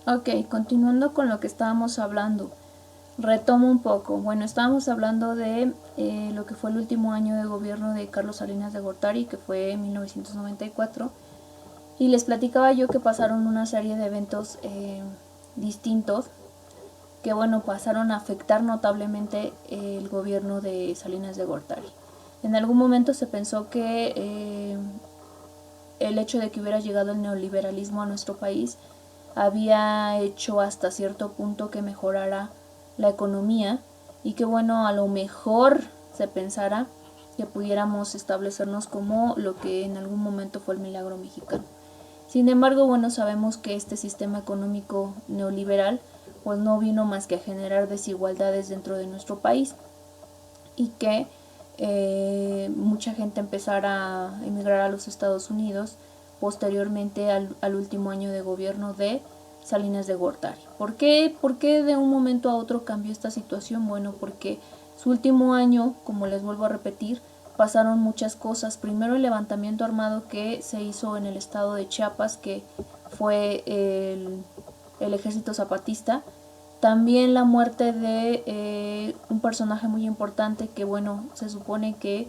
Ok, continuando con lo que estábamos hablando, retomo un poco. Bueno, estábamos hablando de lo que fue el último año de gobierno de Carlos Salinas de Gortari, que fue en 1994, y les platicaba yo que pasaron una serie de eventos distintos que, bueno, pasaron a afectar notablemente el gobierno de Salinas de Gortari. En algún momento se pensó que el hecho de que hubiera llegado el neoliberalismo a nuestro país había hecho hasta cierto punto que mejorara la economía y que, bueno, a lo mejor se pensara que pudiéramos establecernos como lo que en algún momento fue el milagro mexicano. Sin embargo, bueno, sabemos que este sistema económico neoliberal pues no vino más que a generar desigualdades dentro de nuestro país y que mucha gente empezara a emigrar a los Estados Unidos posteriormente al último año de gobierno de Salinas de Gortari. ¿Por qué de un momento a otro cambió esta situación? Bueno, porque su último año, como les vuelvo a repetir, pasaron muchas cosas. Primero el levantamiento armado que se hizo en el estado de Chiapas, que fue el ejército zapatista. También la muerte de un personaje muy importante que, bueno, se supone que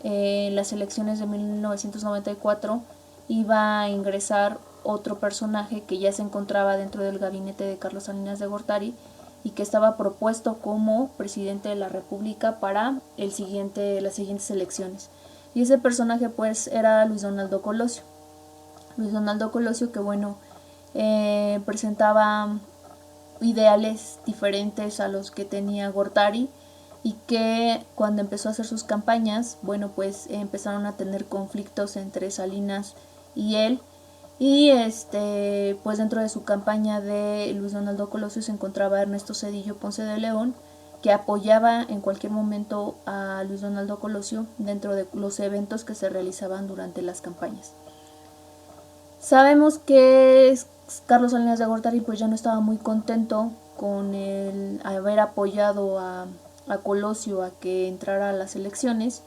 en las elecciones de 1994 iba a ingresar otro personaje que ya se encontraba dentro del gabinete de Carlos Salinas de Gortari y que estaba propuesto como presidente de la República para las siguientes elecciones. Y ese personaje pues era Luis Donaldo Colosio. Luis Donaldo Colosio que, bueno, presentaba ideales diferentes a los que tenía Gortari y que cuando empezó a hacer sus campañas, bueno, pues empezaron a tener conflictos entre Salinas y él. Y pues dentro de su campaña de Luis Donaldo Colosio se encontraba Ernesto Zedillo Ponce de León, que apoyaba en cualquier momento a Luis Donaldo Colosio dentro de los eventos que se realizaban durante las campañas. Sabemos que Carlos Salinas de Gortari pues ya no estaba muy contento con el haber apoyado a Colosio a que entrara a las elecciones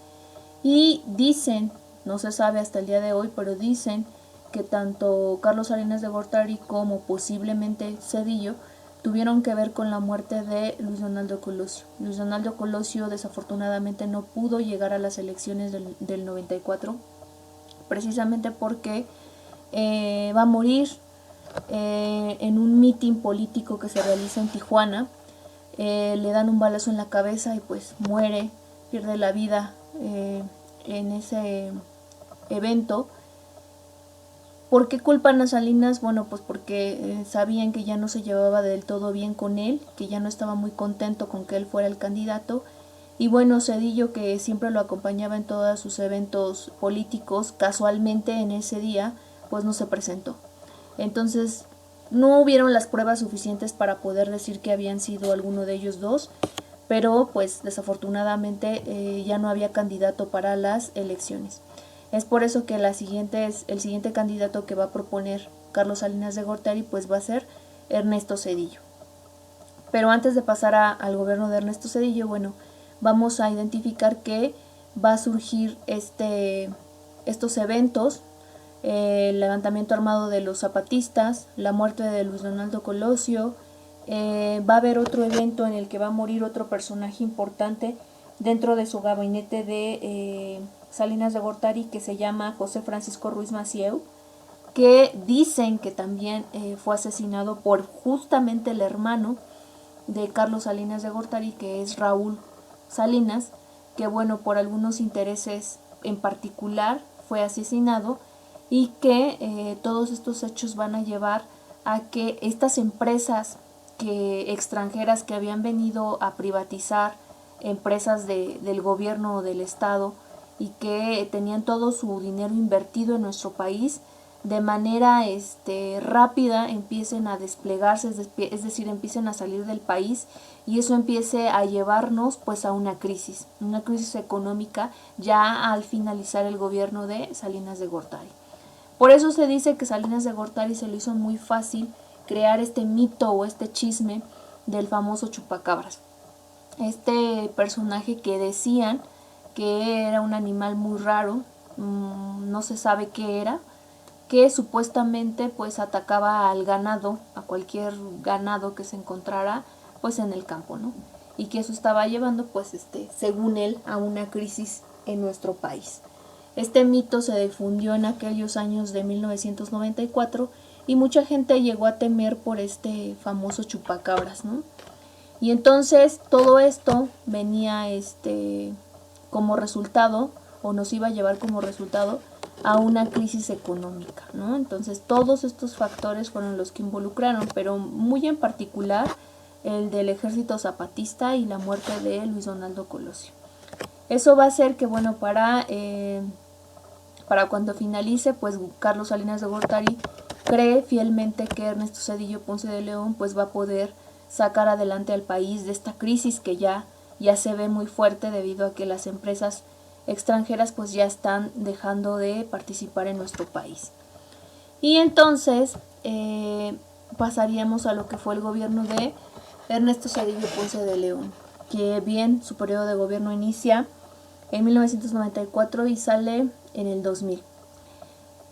y dicen, no se sabe hasta el día de hoy, pero dicen que tanto Carlos Salinas de Gortari como posiblemente Zedillo tuvieron que ver con la muerte de Luis Donaldo Colosio. Luis Donaldo Colosio desafortunadamente no pudo llegar a las elecciones del 94, precisamente porque va a morir en un mitin político que se realiza en Tijuana. Le dan un balazo en la cabeza y pues muere, pierde la vida en ese evento. ¿Por qué culpan a Salinas? Bueno, pues porque sabían que ya no se llevaba del todo bien con él, que ya no estaba muy contento con que él fuera el candidato. Y bueno, Zedillo, que siempre lo acompañaba en todos sus eventos políticos, casualmente en ese día, pues no se presentó. Entonces, no hubieron las pruebas suficientes para poder decir que habían sido alguno de ellos dos, pero pues desafortunadamente ya no había candidato para las elecciones. Es por eso que el siguiente candidato que va a proponer Carlos Salinas de Gortari pues va a ser Ernesto Zedillo. Pero antes de pasar al gobierno de Ernesto Zedillo, bueno, vamos a identificar que va a surgir estos eventos, el levantamiento armado de los zapatistas, la muerte de Luis Donaldo Colosio, va a haber otro evento en el que va a morir otro personaje importante dentro de su gabinete de Salinas de Gortari, que se llama José Francisco Ruiz Macieu, que dicen que también fue asesinado por justamente el hermano de Carlos Salinas de Gortari, que es Raúl Salinas, que, bueno, por algunos intereses en particular fue asesinado, y que todos estos hechos van a llevar a que estas empresas extranjeras que habían venido a privatizar empresas del gobierno o del estado y que tenían todo su dinero invertido en nuestro país, de manera rápida empiecen a desplegarse, es decir, empiecen a salir del país, y eso empiece a llevarnos pues a una crisis económica ya al finalizar el gobierno de Salinas de Gortari. Por eso se dice que Salinas de Gortari se le hizo muy fácil crear este mito o este chisme del famoso chupacabras. Este personaje que decían que era un animal muy raro, no se sabe qué era, que supuestamente pues atacaba al ganado, a cualquier ganado que se encontrara pues en el campo, ¿no? Y que eso estaba llevando pues según él a una crisis en nuestro país. Este mito se difundió en aquellos años de 1994 y mucha gente llegó a temer por este famoso chupacabras, ¿no? Y entonces todo esto venía como resultado, o nos iba a llevar como resultado a una crisis económica, ¿no? Entonces todos estos factores fueron los que involucraron, pero muy en particular el del ejército zapatista y la muerte de Luis Donaldo Colosio. Eso va a hacer que, bueno, para cuando finalice, pues Carlos Salinas de Gortari cree fielmente que Ernesto Zedillo Ponce de León pues va a poder sacar adelante al país de esta crisis que ya se ve muy fuerte debido a que las empresas extranjeras pues ya están dejando de participar en nuestro país. Y entonces pasaríamos a lo que fue el gobierno de Ernesto Zedillo Ponce de León, que bien su periodo de gobierno inicia en 1994 y sale en el 2000.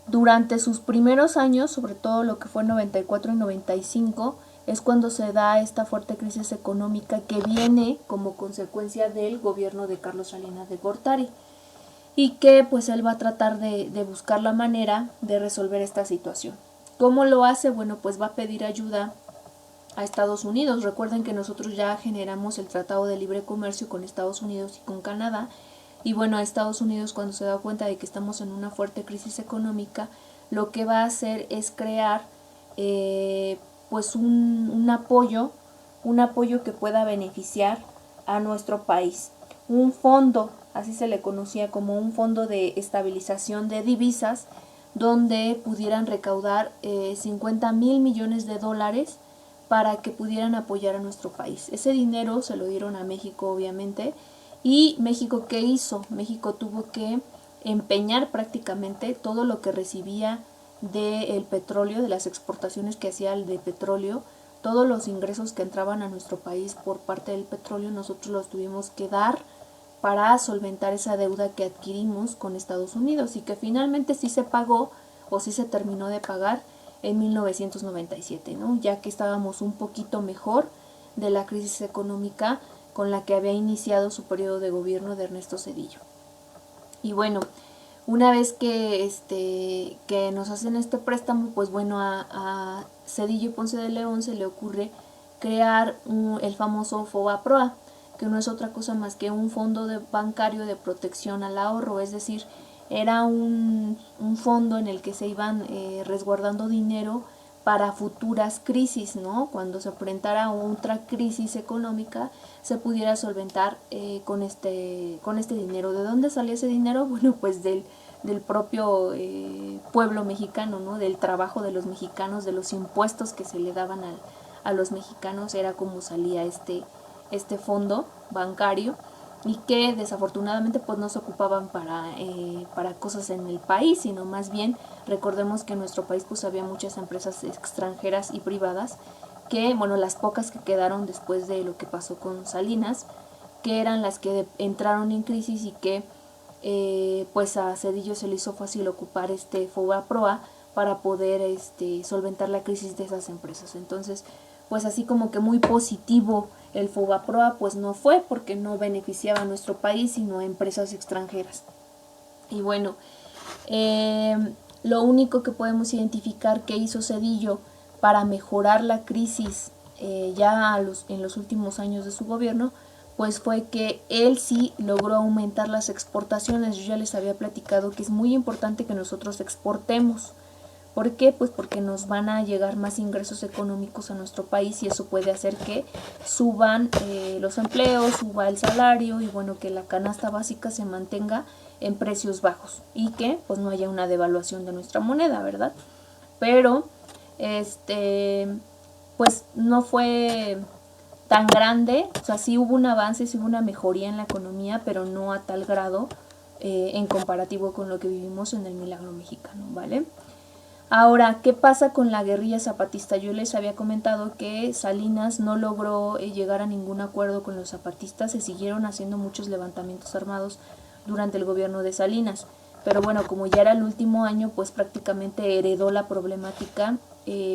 Durante sus primeros años, sobre todo lo que fue 94 y 95, es cuando se da esta fuerte crisis económica que viene como consecuencia del gobierno de Carlos Salinas de Gortari, y que pues él va a tratar de buscar la manera de resolver esta situación. ¿Cómo lo hace? Bueno, pues va a pedir ayuda a Estados Unidos. Recuerden que nosotros ya generamos el Tratado de Libre Comercio con Estados Unidos y con Canadá, y bueno, Estados Unidos, cuando se da cuenta de que estamos en una fuerte crisis económica, lo que va a hacer es crear pues un apoyo que pueda beneficiar a nuestro país. Un fondo, así se le conocía como un fondo de estabilización de divisas, donde pudieran recaudar 50 mil millones de dólares para que pudieran apoyar a nuestro país. Ese dinero se lo dieron a México, obviamente. ¿Y México qué hizo? México tuvo que empeñar prácticamente todo lo que recibía del petróleo, de las exportaciones que hacía el de petróleo, todos los ingresos que entraban a nuestro país por parte del petróleo, nosotros los tuvimos que dar para solventar esa deuda que adquirimos con Estados Unidos y que finalmente sí se pagó o sí se terminó de pagar en 1997, ¿no? Ya que estábamos un poquito mejor de la crisis económica con la que había iniciado su periodo de gobierno de Ernesto Zedillo. Y bueno, una vez que nos hacen este préstamo, pues bueno, a Zedillo Ponce de León se le ocurre crear el famoso FOBAPROA, que no es otra cosa más que un fondo bancario de protección al ahorro, es decir, era un fondo en el que se iban resguardando dinero para futuras crisis, ¿no? Cuando se enfrentara a otra crisis económica, se pudiera solventar con este dinero. ¿De dónde salía ese dinero? Bueno, pues del propio pueblo mexicano, ¿no? Del trabajo de los mexicanos, de los impuestos que se le daban a los mexicanos, era como salía este fondo bancario, y que desafortunadamente pues no se ocupaban para cosas en el país, sino más bien recordemos que en nuestro país pues había muchas empresas extranjeras y privadas que, bueno, las pocas que quedaron después de lo que pasó con Salinas, que eran las que entraron en crisis y que pues a Zedillo se le hizo fácil ocupar este FOBAPROA para poder solventar la crisis de esas empresas. Entonces, pues así como que muy positivo el FOBAPROA pues no fue, porque no beneficiaba a nuestro país sino a empresas extranjeras. Y bueno, lo único que podemos identificar que hizo Zedillo para mejorar la crisis en los últimos años de su gobierno, pues fue que él sí logró aumentar las exportaciones. Yo ya les había platicado que es muy importante que nosotros exportemos. ¿Por qué? Pues porque nos van a llegar más ingresos económicos a nuestro país y eso puede hacer que suban los empleos, suba el salario y bueno, que la canasta básica se mantenga en precios bajos y que pues no haya una devaluación de nuestra moneda, ¿verdad? Pero pues no fue tan grande, o sea, sí hubo un avance, sí hubo una mejoría en la economía, pero no a tal grado en comparativo con lo que vivimos en el Milagro Mexicano, ¿vale? Ahora, ¿qué pasa con la guerrilla zapatista? Yo les había comentado que Salinas no logró llegar a ningún acuerdo con los zapatistas, se siguieron haciendo muchos levantamientos armados durante el gobierno de Salinas. pero bueno, como ya era el último año, pues prácticamente heredó la problemática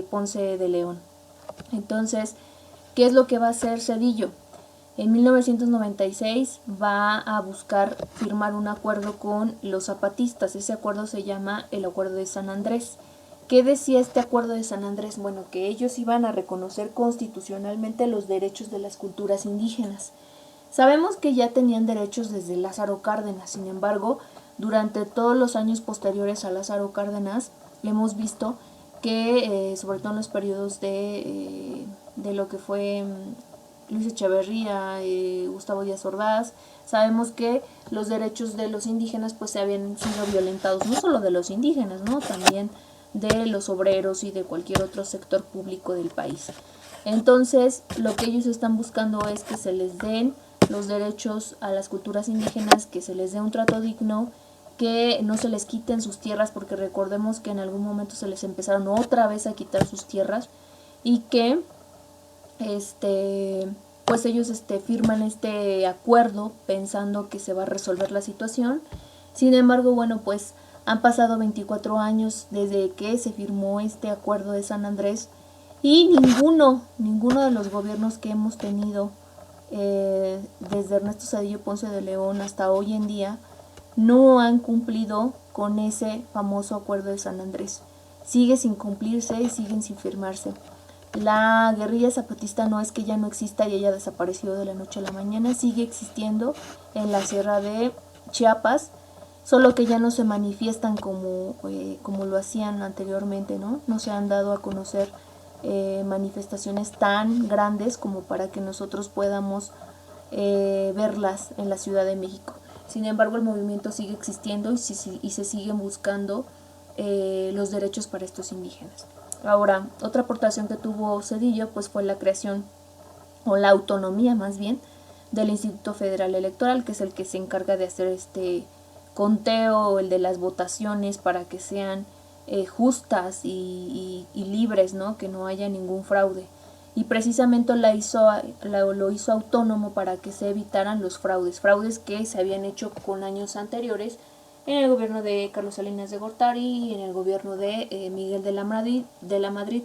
Ponce de León. Entonces, ¿qué es lo que va a hacer Zedillo? En 1996 va a buscar firmar un acuerdo con los zapatistas. Ese acuerdo se llama el Acuerdo de San Andrés. ¿Qué decía este Acuerdo de San Andrés? Bueno, que ellos iban a reconocer constitucionalmente los derechos de las culturas indígenas. Sabemos que ya tenían derechos desde Lázaro Cárdenas, sin embargo, durante todos los años posteriores a Lázaro Cárdenas, hemos visto que, sobre todo en los periodos de lo que fue Luis Echeverría, Gustavo Díaz Ordaz, sabemos que los derechos de los indígenas pues se habían sido violentados, no solo de los indígenas, ¿no? También de los obreros y de cualquier otro sector público del país. Entonces, lo que ellos están buscando es que se les den los derechos a las culturas indígenas, que se les dé un trato digno, que no se les quiten sus tierras, porque recordemos que en algún momento se les empezaron otra vez a quitar sus tierras, y que pues ellos firman este acuerdo pensando que se va a resolver la situación. Sin embargo, bueno, pues han pasado 24 años desde que se firmó este acuerdo de San Andrés y ninguno de los gobiernos que hemos tenido desde Ernesto Zedillo Ponce de León hasta hoy en día no han cumplido con ese famoso acuerdo de San Andrés. Sigue sin cumplirse y siguen sin firmarse. La guerrilla zapatista no es que ya no exista y haya desaparecido de la noche a la mañana, sigue existiendo en la sierra de Chiapas, solo que ya no se manifiestan como lo hacían anteriormente, ¿no? No se han dado a conocer manifestaciones tan grandes como para que nosotros podamos verlas en la Ciudad de México. Sin embargo, el movimiento sigue existiendo y se siguen buscando los derechos para estos indígenas. Ahora, otra aportación que tuvo Zedillo pues fue la creación, o la autonomía más bien, del Instituto Federal Electoral, que es el que se encarga de hacer este conteo, el de las votaciones para que sean justas y libres, ¿no? Que no haya ningún fraude. Y precisamente lo hizo autónomo para que se evitaran los fraudes que se habían hecho con años anteriores en el gobierno de Carlos Salinas de Gortari y en el gobierno de Miguel de la Madrid,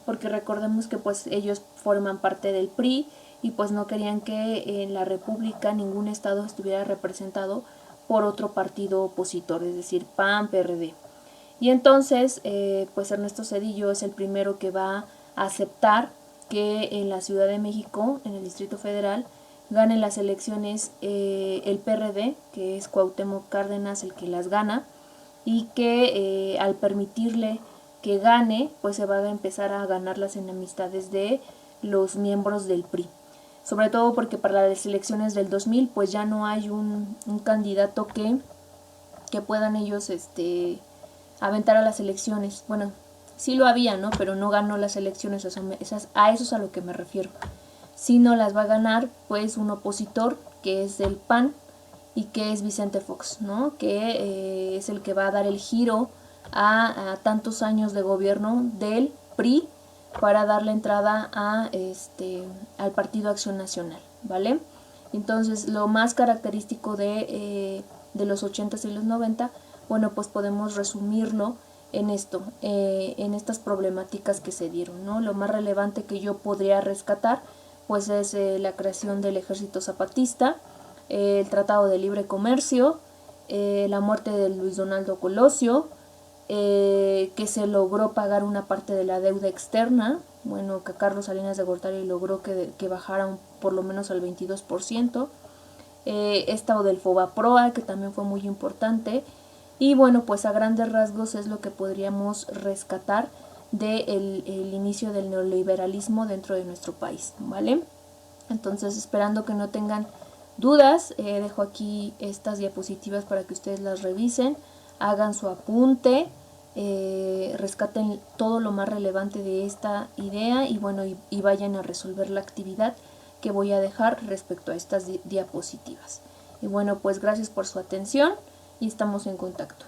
porque recordemos que pues ellos forman parte del PRI y pues no querían que en la República ningún estado estuviera representado por otro partido opositor, es decir, PAN, PRD. Y entonces pues Ernesto Zedillo es el primero que va a aceptar que en la Ciudad de México, en el Distrito Federal, gane las elecciones el PRD, que es Cuauhtémoc Cárdenas el que las gana, y que al permitirle que gane, pues se va a empezar a ganar las enemistades de los miembros del PRI. Sobre todo porque para las elecciones del 2000 pues ya no hay un candidato que puedan ellos aventar a las elecciones. Bueno, sí lo había, ¿no? Pero no ganó las elecciones, a eso es a lo que me refiero. Si no las va a ganar, pues un opositor que es del PAN y que es Vicente Fox, ¿no? Que es el que va a dar el giro a tantos años de gobierno del PRI para darle entrada al Partido Acción Nacional, ¿vale? Entonces, lo más característico de los 80s y los 90, bueno, pues podemos resumirlo en esto, en estas problemáticas que se dieron, ¿no? Lo más relevante que yo podría rescatar pues es la creación del Ejército Zapatista, el Tratado de Libre Comercio, la muerte de Luis Donaldo Colosio, que se logró pagar una parte de la deuda externa, bueno, que Carlos Salinas de Gortari logró que bajara por lo menos al 22%, esta del Fobaproa, que también fue muy importante, y bueno, pues a grandes rasgos es lo que podríamos rescatar del inicio del neoliberalismo dentro de nuestro país, ¿vale? Entonces, esperando que no tengan dudas, dejo aquí estas diapositivas para que ustedes las revisen, hagan su apunte, rescaten todo lo más relevante de esta idea y bueno, y vayan a resolver la actividad que voy a dejar respecto a estas diapositivas. Y bueno, pues gracias por su atención y estamos en contacto.